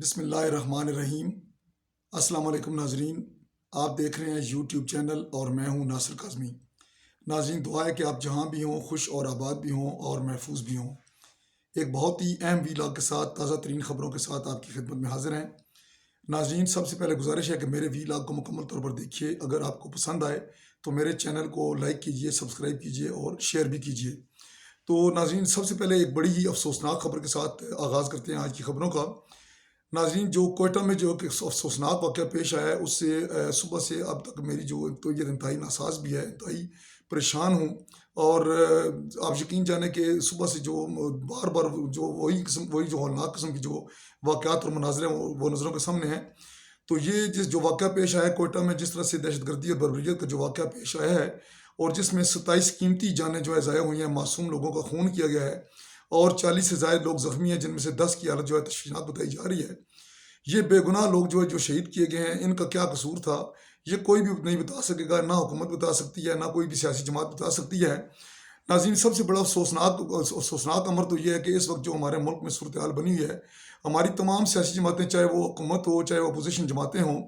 بسم اللہ الرحمن الرحیم۔ السلام علیکم ناظرین، آپ دیکھ رہے ہیں یوٹیوب چینل اور میں ہوں ناصر کاظمی۔ ناظرین، دعا ہے کہ آپ جہاں بھی ہوں خوش اور آباد بھی ہوں اور محفوظ بھی ہوں۔ ایک بہت ہی اہم ویلاگ کے ساتھ تازہ ترین خبروں کے ساتھ آپ کی خدمت میں حاضر ہیں۔ ناظرین، سب سے پہلے گزارش ہے کہ میرے ویلاگ کو مکمل طور پر دیکھیے۔ اگر آپ کو پسند آئے تو میرے چینل کو لائک کیجیے، سبسکرائب کیجیے اور شیئر بھی کیجیے۔ تو ناظرین، سب سے پہلے ایک بڑی ہی افسوسناک خبر کے ساتھ آغاز کرتے ہیں آج کی خبروں کا۔ ناظرین، جو کوئٹہ میں جو کہ افسوسناک واقعہ پیش آیا ہے، اس سے صبح سے اب تک میری جو طبیعت انتہائی ناساز بھی ہے، انتہائی پریشان ہوں۔ اور آپ یقین جانیں کہ صبح سے جو بار بار جو وہی جو ہولناک قسم کی جو واقعات اور مناظر ہیں وہ نظروں کے سامنے ہیں۔ تو یہ جو واقعہ پیش آیا ہے کوئٹہ میں، جس طرح سے دہشت گردی اور بربریت کا جو واقعہ پیش آیا ہے، اور جس میں 27 قیمتی جانیں جو ہے ضائع ہوئی ہیں، معصوم لوگوں کا خون کیا گیا ہے اور 40 سے زائد لوگ زخمی ہیں، جن میں سے 10 کی حالت جو ہے تشویشناک بتائی جا رہی ہے۔ یہ بے گناہ لوگ جو شہید کیے گئے ہیں، ان کا کیا قصور تھا، یہ کوئی بھی نہیں بتا سکے گا، نہ حکومت بتا سکتی ہے، نہ کوئی بھی سیاسی جماعت بتا سکتی ہے۔ ناظرین، سب سے بڑا افسوسناک امر تو یہ ہے کہ اس وقت جو ہمارے ملک میں صورتحال بنی ہوئی ہے، ہماری تمام سیاسی جماعتیں، چاہے وہ حکومت ہو چاہے وہ اپوزیشن جماعتیں ہوں،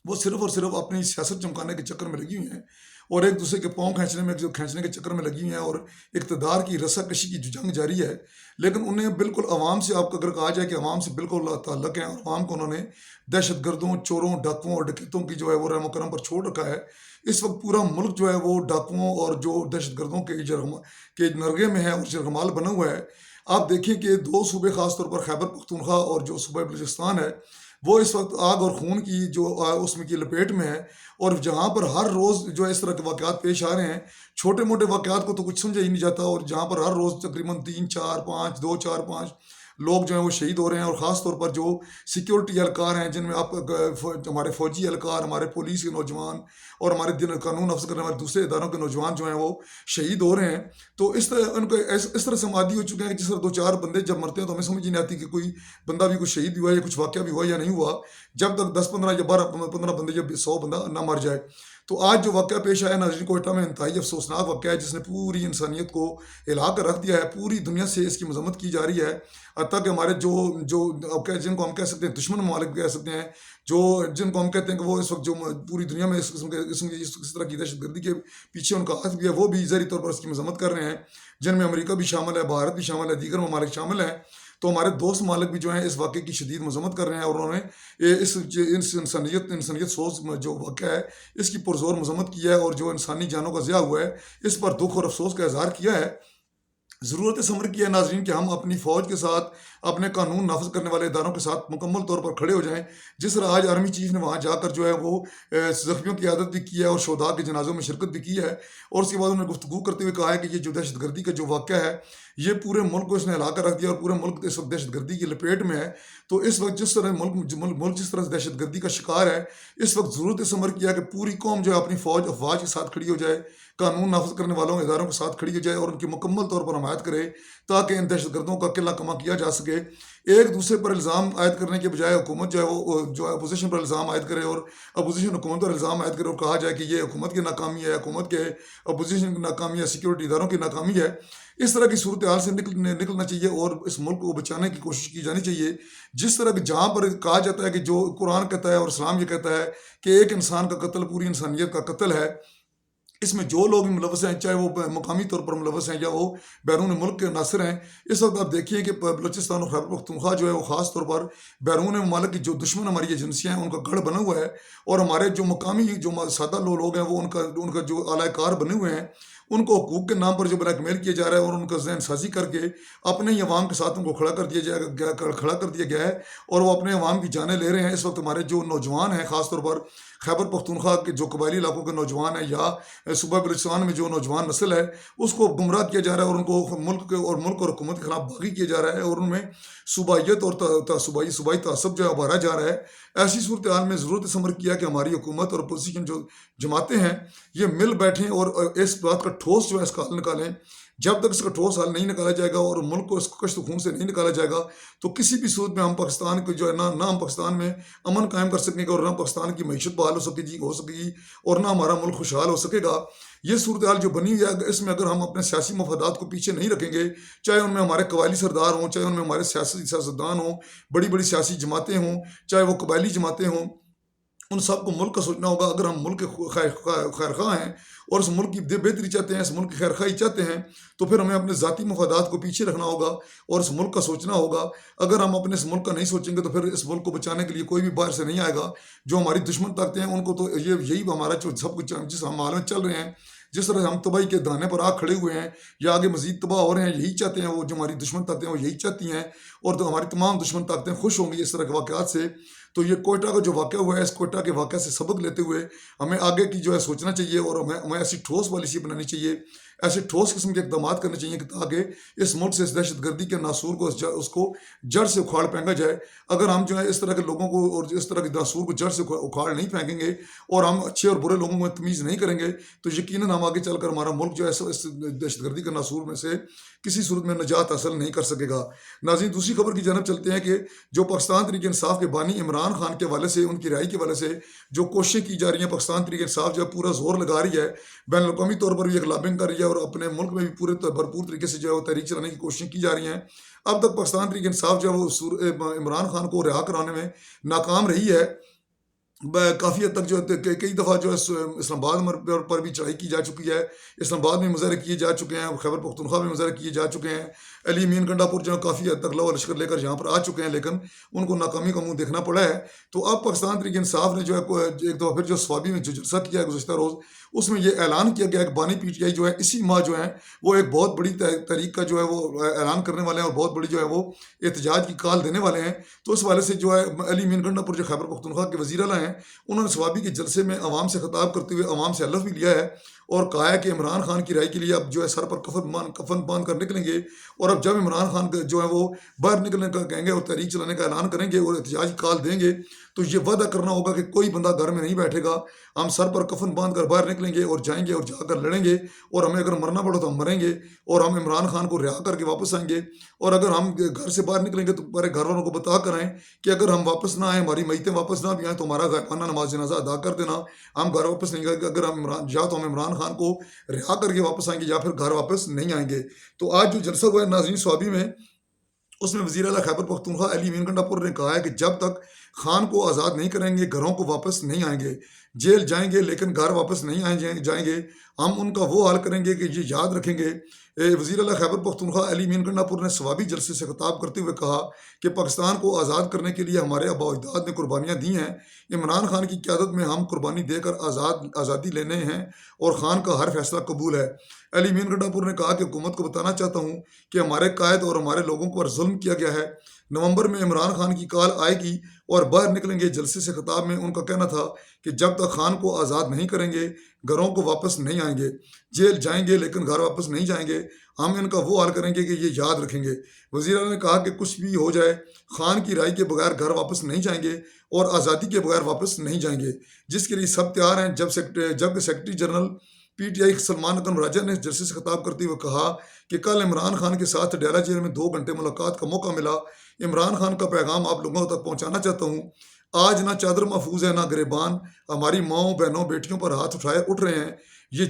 وہ صرف اور صرف اپنی سیاست چمکانے کے چکر میں لگی ہوئی ہیں اور ایک دوسرے کے پاؤں کھینچنے کے چکر میں لگی ہوئی ہیں، اور اقتدار کی رسا کشی کی جو جنگ جاری ہے۔ لیکن انہیں بالکل عوام سے، آپ کو اگر کہا جائے کہ عوام سے بالکل تعلق ہے، اور عوام کو انہوں نے دہشت گردوں، چوروں، ڈاکوؤں اور ڈکیتوں کی جو ہے وہ رحم و کرم پر چھوڑ رکھا ہے۔ اس وقت پورا ملک جو ہے وہ ڈاکوؤں اور جو دہشت گردوں کے نرغے میں ہے اور جرغمال بنا ہوا ہے۔ آپ دیکھیں کہ دو صوبے، خاص طور پر خیبر پختونخوا اور جو صوبہ بلوچستان ہے، وہ اس وقت آگ اور خون کی جو اس میں کی لپیٹ میں ہے، اور جہاں پر ہر روز جو اس طرح کے واقعات پیش آ رہے ہیں، چھوٹے موٹے واقعات کو تو کچھ سمجھا ہی نہیں جاتا، اور جہاں پر ہر روز تقریباً 3 4 5 لوگ جو ہیں وہ شہید ہو رہے ہیں، اور خاص طور پر جو سیکیورٹی اہلکار ہیں، جن میں آپ ہمارے فوجی اہلکار، ہمارے پولیس کے نوجوان اور ہمارے قانون نافذ کرنے والے دوسرے اداروں کے نوجوان جو ہیں وہ شہید ہو رہے ہیں۔ تو اس طرح ان کو اس طرح سے ہم عادی ہو چکے ہیں کہ جس طرح 2 4 بندے جب مرتے ہیں تو ہمیں سمجھ ہی نہیں آتی کہ کوئی بندہ بھی کچھ شہید ہوا یا کچھ واقعہ بھی ہوا یا نہیں ہوا، جب تک 10 15 یا 12 15 بندے، جب 100 بندہ نہ مر جائے۔ تو آج جو واقعہ پیش آیا ناظرین کوئٹہ میں، انتہائی افسوسناک واقعہ ہے، جس نے پوری انسانیت کو ہلا کر رکھ دیا ہے۔ پوری دنیا سے اس کی مذمت کی جا رہی ہے، حتیٰ کہ ہمارے جن کو ہم کہہ سکتے ہیں دشمن ممالک کہہ سکتے ہیں، جن کو ہم کہتے ہیں کہ وہ اس وقت جو پوری دنیا میں اس طرح کی دہشت گردی کے پیچھے ان کا ہاتھ بھی ہے، وہ بھی ظاہری طور پر اس کی مذمت کر رہے ہیں، جن میں امریکہ بھی شامل ہے، بھارت بھی شامل ہے، دیگر ممالک شامل ہیں۔ تو ہمارے دوست ممالک بھی جو ہیں اس واقعے کی شدید مذمت کر رہے ہیں، اور انہوں نے اس انسانیت سوز جو واقعہ ہے اس کی پرزور مذمت کی ہے، اور جو انسانی جانوں کا ضیاع ہوا ہے اس پر دکھ اور افسوس کا اظہار کیا ہے۔ ضرورت اس امر کی ہے ناظرین کہ ہم اپنی فوج کے ساتھ، اپنے قانون نافذ کرنے والے اداروں کے ساتھ مکمل طور پر کھڑے ہو جائیں۔ جس طرح آج آرمی چیف نے وہاں جا کر جو ہے وہ زخمیوں کی عیادت بھی کی ہے اور شہداء کے جنازوں میں شرکت بھی کی ہے، اور اس کے بعد انہوں نے گفتگو کرتے ہوئے کہا ہے کہ یہ جو دہشت گردی کا جو واقعہ ہے، یہ پورے ملک کو اس نے ہلا کر رکھ دیا، اور پورے ملک اس وقت دہشت گردی کی لپیٹ میں ہے۔ تو اس وقت جس طرح ملک جس طرح سے دہشت گردی کا شکار ہے، اس وقت ضرورت اس امر کی ہے کہ پوری قوم جو ہے اپنی فوج افواج کے ساتھ کھڑی ہو جائے، قانون نافذ کرنے والوں اداروں کے ساتھ کھڑی ہو جائے، اور ان کی مکمل طور پر حمایت کرے، تاکہ ان دہشت گردوں کا قلہ کما کیا جا سکے۔ ایک دوسرے پر الزام عائد کرنے کے بجائے حکومت جو ہے وہ جو ہے اپوزیشن پر الزام عائد کرے، اور اپوزیشن حکومت پر الزام عائد کرے، اور کہا جائے کہ یہ حکومت کی ناکامی ہے، حکومت کے اپوزیشن کی ناکامی ہے، سیکیورٹی اداروں کی ناکامی ہے۔ اس طرح کی صورتحال سے نکلنا چاہیے، اور اس ملک کو بچانے کی کوشش کی جانی چاہیے۔ جس طرح کہ جہاں پر کہا جاتا ہے کہ جو قرآن کہتا ہے اور اسلام یہ کہتا ہے کہ ایک انسان کا قتل پوری انسانیت کا قتل ہے، اس میں جو لوگ ملوث ہیں، چاہے وہ مقامی طور پر ملوث ہیں یا وہ بیرون ملک کے عناصر ہیں۔ اس وقت آپ دیکھیے کہ بلوچستان اور خیبر پختونخوا جو ہے وہ خاص طور پر بیرون ممالک کی جو دشمن ہماری ایجنسیاں ہیں ان کا گڑھ بنا ہوا ہے، اور ہمارے جو مقامی جو سادہ لوگ ہیں وہ ان کا جو اعلی کار بنے ہوئے ہیں، ان کو حقوق کے نام پر جو بلیک میل کیا جا رہا ہے، اور ان کا ذہن سازی کر کے اپنے ہی عوام کے ساتھ ان کو کھڑا کر دیا گیا ہے، اور وہ اپنے عوام کی جانیں لے رہے ہیں۔ اس وقت ہمارے جو نوجوان ہیں، خاص طور پر خیبر پختونخوا کے جو قبائلی علاقوں کے نوجوان ہیں، یا صوبہ بلوچستان میں جو نوجوان نسل ہے، اس کو گمراہ کیا جا رہا ہے، اور ان کو ملک اور حکومت کے خلاف باغی کیا جا رہا ہے، اور ان میں صوبائیت اور صوبائی تعصب جو ہے ابھارا جا رہا ہے۔ ایسی صورتحال میں ضرورت اس امر کیا کہ ہماری حکومت اور اپوزیشن جو جماعتیں ہیں، یہ مل بیٹھیں اور اس بات کا ٹھوس جو ہے اس کا حل نکالیں۔ جب تک اس کا ٹھوس حل نہیں نکالا جائے گا اور ملک کو اس کو کشت خون سے نہیں نکالا جائے گا تو کسی بھی صورت میں ہم پاکستان کو جو ہے نہ ہم پاکستان میں امن قائم کر سکیں گے اور نہ پاکستان کی معیشت بحال ہو سکے گی اور نہ ہمارا ملک خوشحال ہو سکے گا۔ یہ صورتحال جو بنی ہوئی ہے، اس میں اگر ہم اپنے سیاسی مفادات کو پیچھے نہیں رکھیں گے، چاہے ان میں ہمارے قبائلی سردار ہوں، چاہے ان میں ہمارے سیاستدان ہوں، بڑی بڑی سیاسی جماعتیں ہوں، چاہے وہ قبائلی جماعتیں ہوں، ان سب کو ملک کا سوچنا ہوگا۔ اگر ہم ملک کے خیر خواہ ہیں اور اس ملک کی بہتری چاہتے ہیں، اس ملک کی خیر خواہی چاہتے ہیں، تو پھر ہمیں اپنے ذاتی مفادات کو پیچھے رکھنا ہوگا اور اس ملک کا سوچنا ہوگا۔ اگر ہم اپنے اس ملک کا نہیں سوچیں گے تو پھر اس ملک کو بچانے کے لیے کوئی بھی باہر سے نہیں آئے گا۔ جو ہماری دشمن طاقتیں ہیں ان کو تو یہی ہمارا جو سب کچھ جس ہم حال میں چل رہے ہیں، جس طرح ہم تباہی کے دانے پر آ کھڑے ہوئے ہیں یا آگے مزید تباہ ہو رہے ہیں، یہی چاہتے ہیں وہ جو ہماری دشمن طاقتیں ہیں، وہ یہی چاہتی ہیں، اور تو ہماری تمام دشمن طاقتیں خوش ہوں گی اس طرح کے واقعات سے۔ تو یہ کوئٹہ کا جو واقعہ ہوا ہے، اس کوئٹہ کے واقعہ سے سبق لیتے ہوئے ہمیں آگے کی جو ہے سوچنا چاہیے اور ہمیں ایسی ٹھوس پالیسی بنانی چاہیے، ایسے ٹھوس قسم کے اقدامات کرنے چاہیے کہ تاکہ اس ملک سے اس دہشت گردی کے ناسور کو اس کو جڑ سے اکھاڑ پھینکا جائے۔ اگر ہم جو ہے اس طرح کے لوگوں کو اور اس طرح کے ناسور کو جڑ سے اکھاڑ نہیں پھینکیں گے اور ہم اچھے اور برے لوگوں میں تمیز نہیں کریں گے تو یقیناً ہم آگے چل کر ہمارا ملک جو ہے اس دہشت گردی کے ناسور میں سے کسی صورت میں نجات حاصل نہیں کر سکے گا۔ ناظرین، دوسری خبر کی جانب چلتے ہیں کہ جو پاکستان تحریک انصاف کے بانی عمران خان کے حوالے سے، ان کی رہائی کے حوالے سے جو کوششیں کی جا رہی ہیں، پاکستان تحریک انصاف جو ہے پورا زور لگا رہی ہے، بین الاقوامی طور پر بھی ایک لابنگ کر رہی ہے اور اپنے ملک میں بھی پورے بھرپور طریقے سے جو ہے وہ تحریک چلانے کی کوششیں کی جا رہی ہیں۔ اب تک پاکستان تحریک انصاف جو ہے وہ عمران خان کو رہا کرانے میں ناکام رہی ہے۔ کافی حد تک جو ہے کئی دفعہ جو ہے اسلام آباد پر بھی چڑھائی کی جا چکی ہے، اسلام آباد میں مظاہرے کیے جا چکے ہیں، خیبر پختونخوا میں مظاہرے کیے جا چکے ہیں، علی مین کنڈا پور جو ہے کافی حد تک لو لشکر لے کر یہاں پر آ چکے ہیں، لیکن ان کو ناکامی کا منہ دیکھنا پڑا ہے۔ تو اب پاکستان تحریک انصاف نے جو ہے ایک دفعہ پھر جو سوابی میں جو جلسہ کیا ہے گزشتہ روز، اس میں یہ اعلان کیا گیا کہ بانی پی ٹی آئی جو ہے اسی ماہ جو ہے وہ ایک بہت بڑی تحریک کا جو ہے وہ اعلان کرنے والے ہیں اور بہت بڑی جو ہے وہ احتجاج کی کال دینے والے ہیں۔ تو اس حوالے سے جو ہے علی مین کنڈا پور جو خیبر پختونخوا کے وزیر اعلیٰ ہیں، انہوں نے سوابی کے جلسے میں عوام سے خطاب کرتے ہوئے عوام سے حلف بھی لیا ہے اور کہا ہے کہ عمران خان کی رہائی کے لیے اب جو ہے سر پر کفن باندھ کر نکلیں گے، اور اب جب عمران خان جو ہے وہ باہر نکلنے کا کہیں گے اور تحریک چلانے کا اعلان کریں گے اور احتجاج کال دیں گے تو یہ وعدہ کرنا ہوگا کہ کوئی بندہ گھر میں نہیں بیٹھے گا، ہم سر پر کفن باندھ کر باہر نکلیں گے اور جائیں گے اور جا کر لڑیں گے، اور ہمیں اگر مرنا پڑو تو ہم مریں گے اور ہم عمران خان کو رہا کر کے واپس آئیں گے۔ اور اگر ہم گھر سے باہر نکلیں گے تو ہمارے گھر والوں کو بتا کر آئیں کہ اگر ہم واپس نہ آئیں، ہماری میتیں واپس نہ بھی آئیں تو ہمارا غائبانہ نماز جنازہ ادا کر دینا، ہم گھر واپس نہیں گئے، اگر ہم یا تو ہم عمران خان کو رہا کر کے واپس آئیں گے یا پھر گھر واپس نہیں آئیں گے۔ تو آج جو جلسہ ہوا ہے ناظرین سوابی میں، اس میں وزیر اعلیٰ خیبر پختونخوا علی مین کنڈا پور نے کہا ہے کہ جب تک خان کو آزاد نہیں کریں گے گھروں کو واپس نہیں آئیں گے، جیل جائیں گے لیکن گھر واپس نہیں جائیں گے، ہم ان کا وہ حال کریں گے کہ یہ یاد رکھیں گے۔ وزیر اعلیٰ خیبر پختونخوا علی مین کنڈا پور نے سوابی جلسے سے خطاب کرتے ہوئے کہا کہ پاکستان کو آزاد کرنے کے لیے ہمارے آباء و اجداد نے قربانیاں دی ہیں، عمران خان کی قیادت میں ہم قربانی دے کر آزادی لینے ہیں اور خان کا ہر فیصلہ قبول ہے۔ علی مین کنڈا پور نے کہا کہ حکومت کو بتانا چاہتا ہوں کہ ہمارے قائد اور ہمارے لوگوں پر ظلم کیا گیا ہے، نومبر میں عمران خان کی کال آئے گی اور باہر نکلیں گے۔ جلسے سے خطاب میں ان کا کہنا تھا کہ جب تک خان کو آزاد نہیں کریں گے گھروں کو واپس نہیں آئیں گے، جیل جائیں گے لیکن گھر واپس نہیں جائیں گے، ہم ان کا وہ حال کریں گے کہ یہ یاد رکھیں گے۔ وزیر اعلیٰ نے کہا کہ کچھ بھی ہو جائے خان کی رائے کے بغیر گھر واپس نہیں جائیں گے اور آزادی کے بغیر واپس نہیں جائیں گے، جس کے لیے سب تیار ہیں۔ جبکہ secretary general P T I Salman Akram Raja نے جلسے سے خطاب کرتے ہوئے کہا کہ کل عمران خان کے ساتھ ڈیلا جیل میں 2 گھنٹے ملاقات کا موقع ملا، عمران خان کا پیغام آپ لوگوں تک پہنچانا چاہتا ہوں۔ آج نہ چادر محفوظ ہے نہ گریبان، ہماری ماؤں بہنوں بیٹیوں پر ہاتھ اٹھ رہے ہیں۔ یہ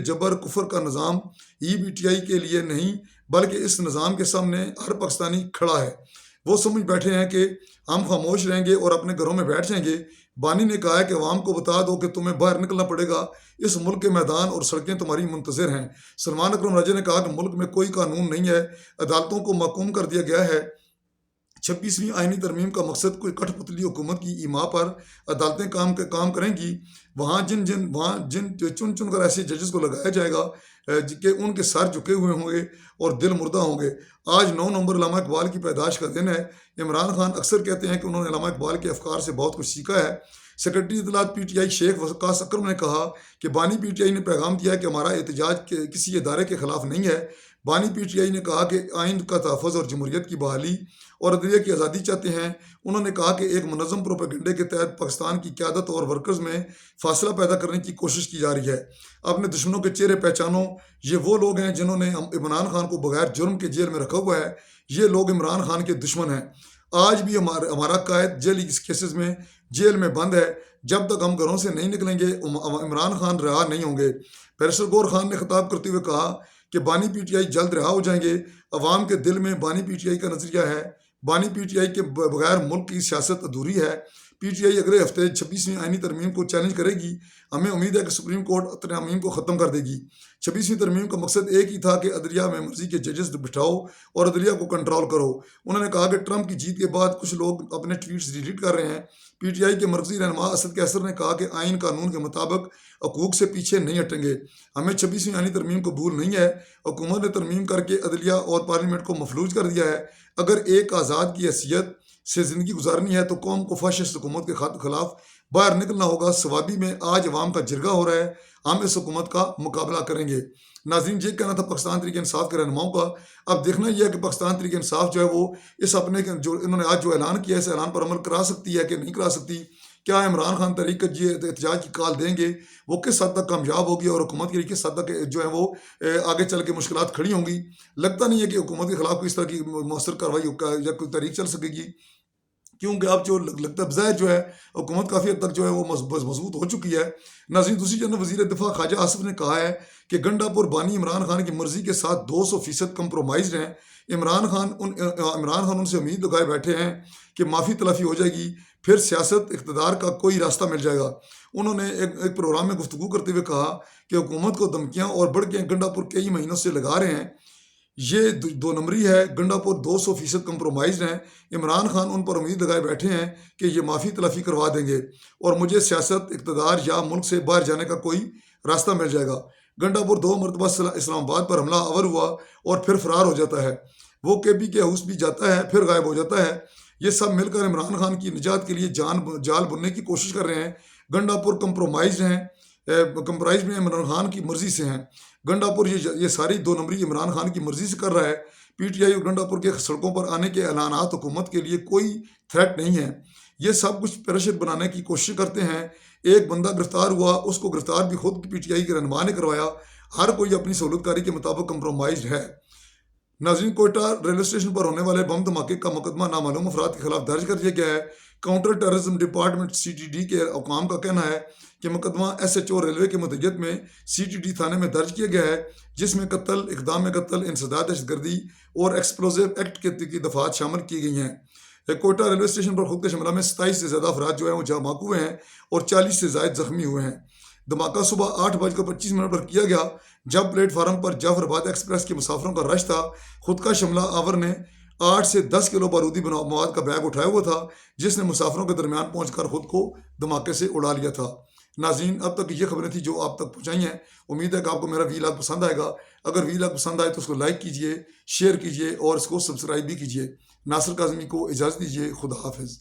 جبر کفر کا نظام ای بی ٹی آئی کے لیے نہیں بلکہ اس نظام کے سامنے ہر پاکستانی کھڑا ہے۔ وہ سمجھ بیٹھے ہیں کہ ہم خاموش رہیں گے اور اپنے گھروں میں بیٹھ جائیں گے۔ بانی نے کہا ہے کہ عوام کو بتا دو کہ تمہیں باہر نکلنا پڑے گا، اس ملک کے میدان اور سڑکیں تمہاری منتظر ہیں۔ سلمان اکرم راجہ نے کہا کہ ملک میں کوئی قانون نہیں ہے، عدالتوں کو محکوم کر دیا گیا ہے۔ 26ویں آئینی ترمیم کا مقصد کوئی کٹھ پتلی حکومت کی ایما پر عدالتیں کام کریں گی، وہاں چن کر ایسے ججز کو لگایا جائے گا کہ ان کے سر جھکے ہوئے ہوں گے اور دل مردہ ہوں گے۔ آج 9 نومبر علامہ اقبال کی پیدائش کا دن ہے۔ عمران خان اکثر کہتے ہیں کہ انہوں نے علامہ اقبال کے افکار سے بہت کچھ سیکھا ہے۔ سیکرٹری اطلاعات پی ٹی آئی شیخ وقاص اکرم نے کہا کہ بانی پی ٹی آئی نے پیغام دیا ہے کہ ہمارا احتجاج کسی ادارے کے خلاف نہیں ہے بانی پی ٹی آئی نے کہا کہ آئین کا تحفظ اور جمہوریت کی بحالی اور عدلیہ کی آزادی چاہتے ہیں۔ انہوں نے کہا کہ ایک منظم پروپیگنڈے کے تحت پاکستان کی قیادت اور ورکرز میں فاصلہ پیدا کرنے کی کوشش کی جا رہی ہے۔ اپنے دشمنوں کے چہرے پہچانو، یہ وہ لوگ ہیں جنہوں نے عمران خان کو بغیر جرم کے جیل میں رکھا ہوا ہے۔ یہ لوگ عمران خان کے دشمن ہیں۔ آج بھی ہمارا قائد جیلی کیسز میں جیل میں بند ہے۔ جب تک ہم گھروں سے نہیں نکلیں گے عمران خان رہا نہیں ہوں گے۔ بیرسٹر گور خان نے خطاب کرتے ہوئے کہا کہ بانی پی ٹی آئی جلد رہا ہو جائیں گے۔ عوام کے دل میں بانی پی ٹی آئی کا نظریہ ہے، بانی پی ٹی آئی کے بغیر ملک کی سیاست ادھوری ہے۔ پی ٹی آئی اگلے ہفتے 26ویں آئینی ترمیم کو چیلنج کرے گی۔ ہمیں امید ہے کہ سپریم کورٹ ترمیم کو ختم کر دے گی۔ 26ویں ترمیم کا مقصد ایک ہی تھا کہ عدلیہ میں مرضی کے ججز بٹھاؤ اور عدلیہ کو کنٹرول کرو۔ انہوں نے کہا کہ ٹرمپ کی جیت کے بعد کچھ لوگ اپنے ٹویٹس ڈیلیٹ کر رہے ہیں۔ پی ٹی آئی کے مرکزی رہنما اسد کیسر نے کہا کہ آئین قانون کے مطابق حقوق سے پیچھے نہیں ہٹیں گے۔ ہمیں 26ویں آئینی ترمیم قبول نہیں ہے۔ حکومت نے ترمیم کر کے عدلیہ اور پارلیمنٹ کو مفلوج کر دیا ہے۔ اگر ایک آزاد کی حیثیت سے زندگی گزارنی ہے تو قوم کو فاشسٹ حکومت کے خلاف باہر نکلنا ہوگا۔ سوابی میں آج عوام کا جرگہ ہو رہا ہے، ہم اس حکومت کا مقابلہ کریں گے۔ ناظرین، یہ کہنا تھا پاکستان تحریک انصاف کے رہنماؤں کا۔ اب دیکھنا یہ ہے کہ پاکستان تحریک انصاف جو ہے وہ اس اپنے جو انہوں نے آج جو اعلان کیا ہے اس اعلان پر عمل کرا سکتی ہے کہ نہیں کرا سکتی۔ کیا عمران خان تحریک احتجاج کی کال دیں گے، وہ کس حد تک کامیاب ہوگی اور حکومت کے لیے کس حد تک جو ہے وہ آگے چل کے مشکلات کھڑی ہوں گی۔ لگتا نہیں ہے کہ حکومت کے خلاف کوئی اس طرح کی مؤثر کارروائی یا کوئی تحریک چل سکے گی، کیونکہ اب جو لگتا ہے بظاہر جو ہے حکومت کافی حد تک جو ہے وہ مضبوط ہو چکی ہے۔ ناظرین، دوسری جانب وزیر دفاع خواجہ آصف نے کہا ہے کہ گنڈا پور بانی عمران خان کی مرضی کے ساتھ 200% کمپرومائزڈ ہیں۔ عمران خان ان سے امید لگائے بیٹھے ہیں کہ معافی تلافی ہو جائے گی، پھر سیاست اقتدار کا کوئی راستہ مل جائے گا۔ انہوں نے ایک پروگرام میں گفتگو کرتے ہوئے کہا کہ حکومت کو دھمکیاں اور بڑکیں گنڈا پور کئی مہینوں سے لگا رہے ہیں، یہ 2 نمبری ہے۔ گنڈا پور 200% کمپرومائزڈ ہیں۔ عمران خان ان پر امید لگائے بیٹھے ہیں کہ یہ معافی تلافی کروا دیں گے اور مجھے سیاست اقتدار یا ملک سے باہر جانے کا کوئی راستہ مل جائے گا۔ گنڈا پور 2 مرتبہ اسلام آباد پر حملہ آور ہوا اور پھر فرار ہو جاتا ہے۔ وہ کے پی کے ہاؤس بھی جاتا ہے، پھر غائب ہو جاتا ہے۔ یہ سب مل کر عمران خان کی نجات کے لیے جال بننے کی کوشش کر رہے ہیں۔ گنڈا پور کمپرومائزڈ میں عمران خان کی مرضی سے ہیں۔ گنڈا پور یہ ساری 2 نمبری عمران خان کی مرضی سے کر رہا ہے۔ پی ٹی آئی اور گنڈا پور کے سڑکوں پر آنے کے اعلانات حکومت کے لیے کوئی تھریٹ نہیں ہے۔ یہ سب کچھ پریشر بنانے کی کوشش کرتے ہیں۔ ایک بندہ گرفتار ہوا، اس کو گرفتار بھی خود پی ٹی آئی کے رہنما نے کروایا۔ ہر کوئی اپنی سہولت کاری کے مطابق کمپرومائزڈ ہے۔ ناظرین، کوئٹہ ریلوے اسٹیشن پر ہونے والے بم دھماکے کا مقدمہ نامعلوم افراد کے خلاف درج کر دیا گیا ہے۔ کاؤنٹر ٹیررزم ڈپارٹمنٹ CTD کے حکام کا کہنا ہے کہ مقدمہ SHO ریلوے کے مدیریت میں CTD تھانے میں درج کیا گیا ہے، جس میں قتل، اقدام قتل، انسداد دہشت گردی اور ایکسپلوزیو ایکٹ کی دفعات شامل کی گئی ہیں۔ کوئٹہ ریلوے اسٹیشن پر خودکش حملہ میں 27 سے زیادہ افراد جو ہیں وہ ہلاک ہوئے ہیں اور 40 سے زائد زخمی ہوئے ہیں۔ دھماکہ صبح 8:25 پر کیا گیا جب پلیٹ فارم پر جعفر آباد ایکسپریس کے مسافروں کا رش تھا۔ خودکش حملہ آور نے 8 سے 10 کلو بارودی مواد کا بیگ اٹھایا ہوا تھا، جس نے مسافروں کے درمیان پہنچ کر خود کو دھماکے سے اڑا لیا تھا۔ ناظرین، اب تک یہ خبریں تھیں جو آپ تک پہنچائی ہیں۔ امید ہے کہ آپ کو میرا ویلاگ پسند آئے گا۔ اگر ویلاگ پسند آئے تو اس کو لائک کیجئے، شیئر کیجئے اور اس کو سبسکرائب بھی کیجئے۔ ناصر کاظمی کو اجازت دیجئے۔ خدا حافظ۔